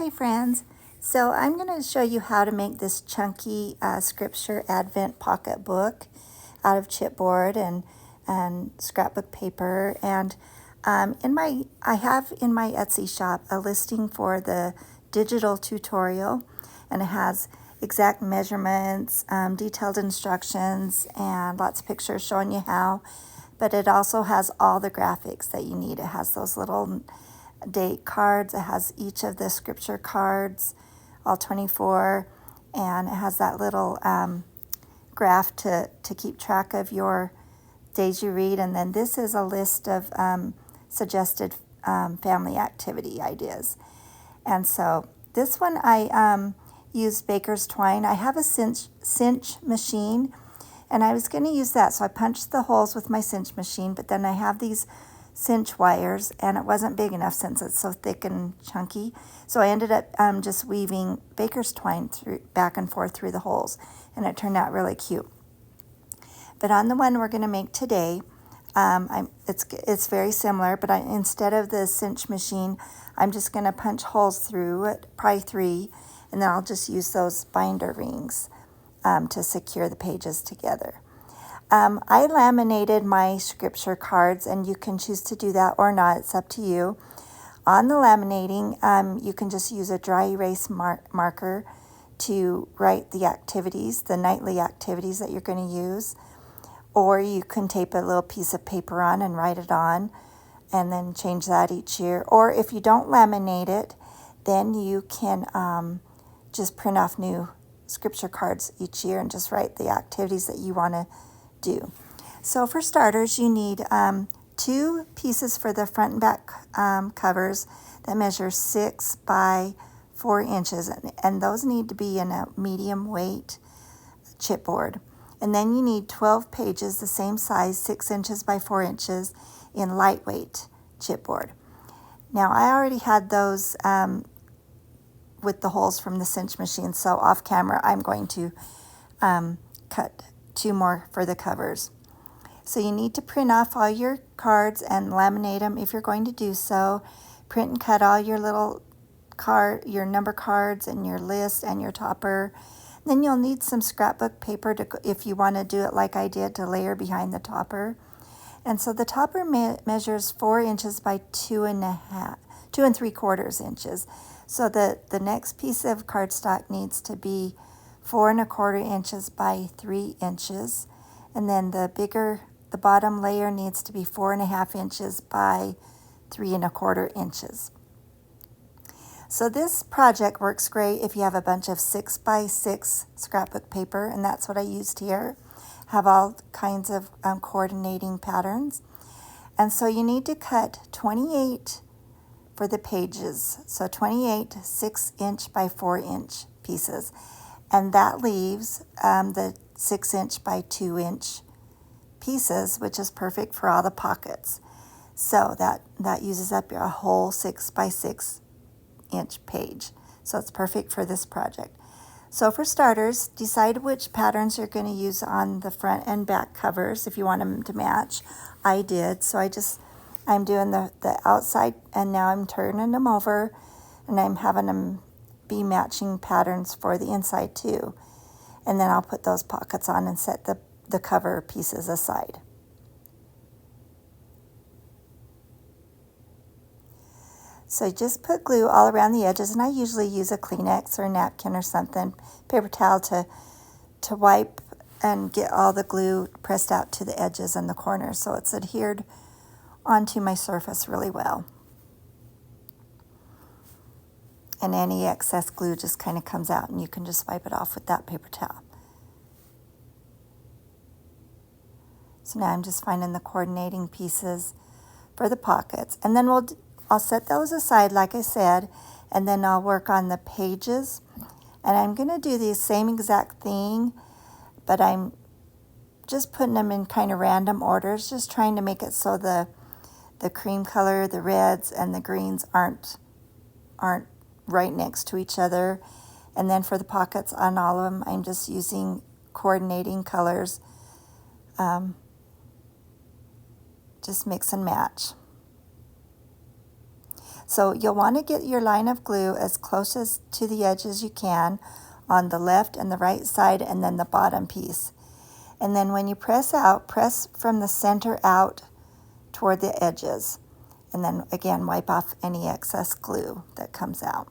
Hi friends, so I'm going to show you how to make this chunky scripture advent pocket book out of chipboard and scrapbook paper. And I have in my Etsy shop a listing for the digital tutorial, and it has exact measurements, detailed instructions, and lots of pictures showing you how. But it also has all the graphics that you need. It has those little date cards. It has each of the scripture cards, all 24, and it has that little graph to keep track of your days you read. And then this is a list of suggested family activity ideas. And so this one I used baker's twine. I have a cinch machine, and I was going to use that, so I punched the holes with my cinch machine, but then I have these cinch wires, and it wasn't big enough since it's so thick and chunky. So I ended up just weaving baker's twine back and forth through the holes, and it turned out really cute. But on the one we're going to make today, it's very similar, but instead of the cinch machine, I'm just going to punch holes through it, probably 3, and then I'll just use those binder rings to secure the pages together. I laminated my scripture cards, and you can choose to do that or not. It's up to you. On the laminating, you can just use a dry erase marker to write the activities, the nightly activities that you're going to use. Or you can tape a little piece of paper on and write it on, and then change that each year. Or if you don't laminate it, then you can just print off new scripture cards each year and just write the activities that you want to do. So for starters, you need 2 pieces for the front and back covers that measure 6 by 4 inches, and those need to be in a medium weight chipboard. And then you need 12 pages the same size, 6 inches by 4 inches, in lightweight chipboard. Now I already had those with the holes from the cinch machine, so off camera I'm going to cut 2 more for the covers. So you need to print off all your cards and laminate them if you're going to do so. Print and cut all your little your number cards and your list and your topper. Then you'll need some scrapbook paper if you want to do it like I did, to layer behind the topper. And so the topper measures 4 inches by 2 3/4 inches. So the next piece of cardstock needs to be 4 1/4 inches by 3 inches. And then the bottom layer needs to be 4 1/2 inches by 3 1/4 inches. So this project works great if you have a bunch of 6 by 6 scrapbook paper, and that's what I used here. Have all kinds of coordinating patterns. And so you need to cut 28 for the pages. So 28 6-inch by 4-inch pieces. And that leaves the 6-inch by 2-inch pieces, which is perfect for all the pockets. So that uses up a whole 6 by 6-inch page. So it's perfect for this project. So for starters, decide which patterns you're going to use on the front and back covers if you want them to match. I did. So I'm doing the outside, and now I'm turning them over, and I'm having them be matching patterns for the inside too. And then I'll put those pockets on and set the cover pieces aside. So just put glue all around the edges, and I usually use a Kleenex or a napkin or something, paper towel, to wipe and get all the glue pressed out to the edges and the corners, so it's adhered onto my surface really well. And any excess glue just kind of comes out, and you can just wipe it off with that paper towel. So now I'm just finding the coordinating pieces for the pockets, and then I'll set those aside like I said, and then I'll work on the pages. And I'm going to do the same exact thing, but I'm just putting them in kind of random orders, just trying to make it so the cream color, the reds, and the greens aren't right next to each other. And then for the pockets on all of them, I'm just using coordinating colors. Just mix and match. So you'll want to get your line of glue as close as to the edge as you can on the left and the right side, and then the bottom piece. And then when you press out, press from the center out toward the edges. And then again, wipe off any excess glue that comes out,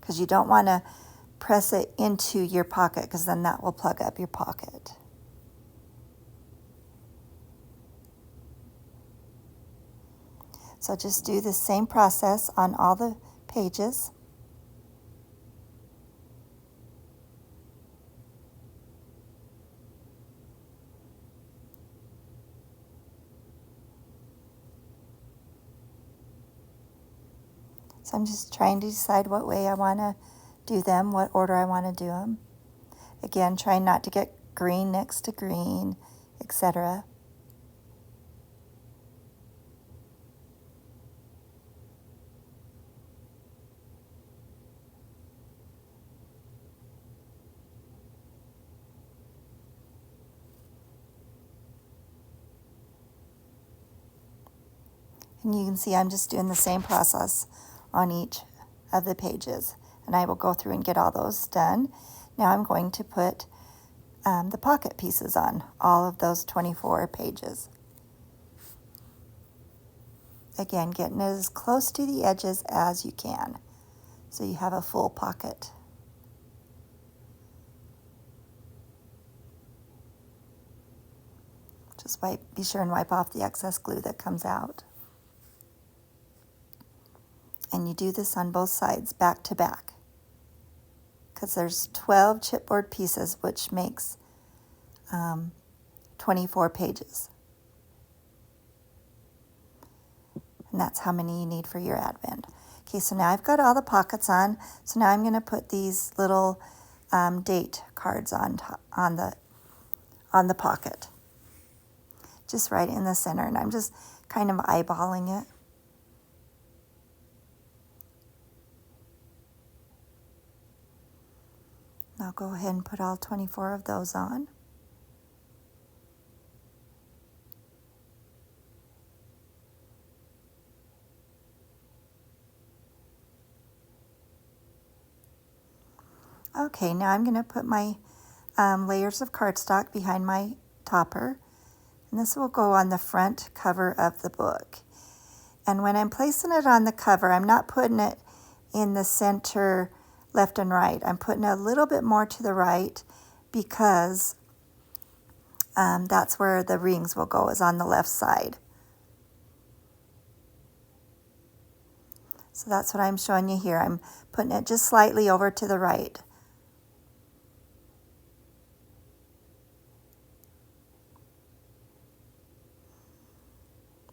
because you don't want to press it into your pocket, because then that will plug up your pocket. So just do the same process on all the pages. So I'm just trying to decide what way I want to do them, what order I want to do them. Again, trying not to get green next to green, etc. And you can see I'm just doing the same process on each of the pages. And I will go through and get all those done. Now I'm going to put the pocket pieces on all of those 24 pages. Again, getting as close to the edges as you can, so you have a full pocket. Just be sure and wipe off the excess glue that comes out. And you do this on both sides, back to back, because there's 12 chipboard pieces, which makes 24 pages. And that's how many you need for your advent. Okay, so now I've got all the pockets on. So now I'm going to put these little date cards on the pocket, just right in the center. And I'm just kind of eyeballing it. I'll go ahead and put all 24 of those on. Okay, now I'm going to put my layers of cardstock behind my topper, and this will go on the front cover of the book. And when I'm placing it on the cover, I'm not putting it in the center left and right. I'm putting it a little bit more to the right, because that's where the rings will go, is on the left side. So that's what I'm showing you here. I'm putting it just slightly over to the right.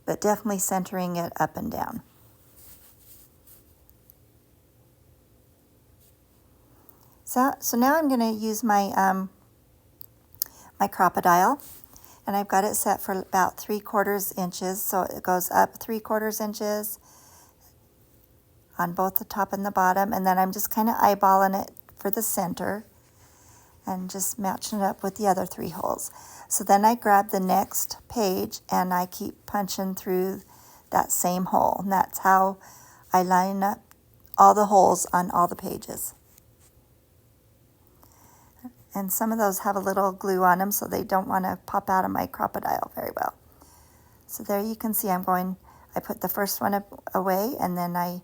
But definitely centering it up and down. So now I'm going to use my my crocodile, and I've got it set for about 3/4 inches, so it goes up 3/4 inches on both the top and the bottom, and then I'm just kind of eyeballing it for the center and just matching it up with the other 3 holes. So then I grab the next page and I keep punching through that same hole, and that's how I line up all the holes on all the pages. And some of those have a little glue on them, so they don't want to pop out of my crocodile very well. So there you can see I put the first one away, and then I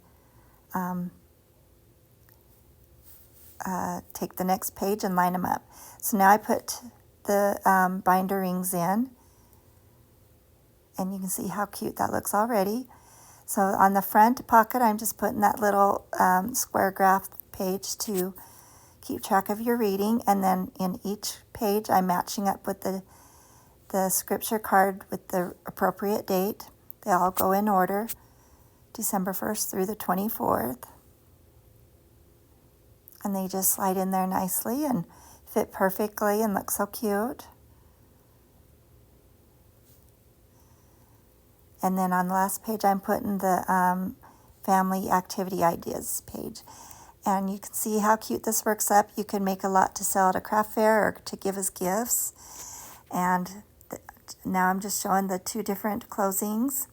take the next page and line them up. So now I put the binder rings in, and you can see how cute that looks already. So on the front pocket, I'm just putting that little square graph page to keep track of your reading, and then in each page I'm matching up with the scripture card with the appropriate date. They all go in order, December 1st through the 24th. And they just slide in there nicely and fit perfectly and look so cute. And then on the last page, I'm putting the family activity ideas page. And you can see how cute this works up. You can make a lot to sell at a craft fair or to give as gifts. And now I'm just showing the 2 different closings.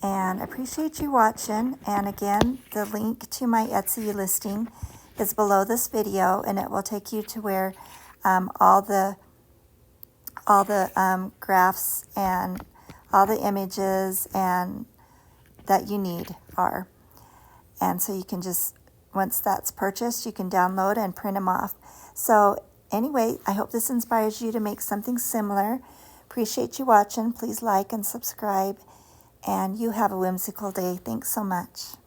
And I appreciate you watching. And again, the link to my Etsy listing is below this video, and it will take you to where all the graphs and all the images and that you need are. And so you can just, once that's purchased, you can download and print them off. So anyway, I hope this inspires you to make something similar. Appreciate you watching. Please like and subscribe. And you have a whimsical day. Thanks so much.